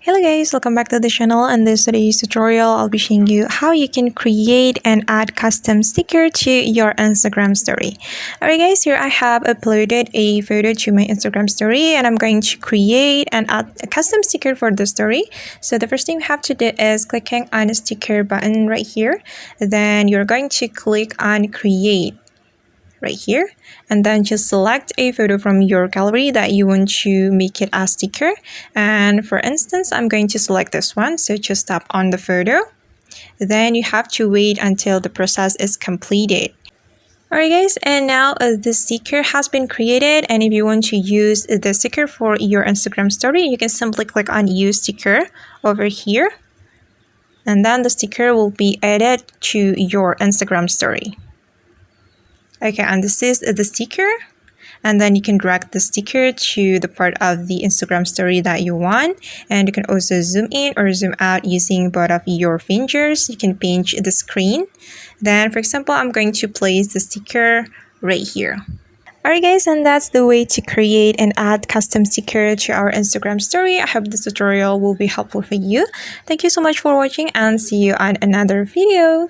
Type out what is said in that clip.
Hello guys, welcome back to the channel. In this today's tutorial, I'll be showing you how you can create and add custom sticker to your Instagram story. Alright guys, here I have uploaded a photo to my Instagram story and I'm going to create and add a custom sticker for the story. So the first thing you have to do is clicking on the sticker button right here. Then you're going to click on create right here, and then just select a photo from your gallery that you want to make it a sticker. And for instance, I'm going to select this one, so just tap on the photo. Then you have to wait until the process is completed. Alright guys, and now the sticker has been created, and if you want to use the sticker for your Instagram story, you can simply click on use sticker over here, and then the sticker will be added to your Instagram story. Okay, and this is the sticker, and then you can drag the sticker to the part of the Instagram story that you want, and you can also zoom in or zoom out using both of your fingers. You can pinch the screen. Then for example, I'm going to place the sticker right here. Alright guys, and that's the way to create and add custom sticker to our Instagram story. I hope this tutorial will be helpful for you. Thank you so much for watching and see you on another video.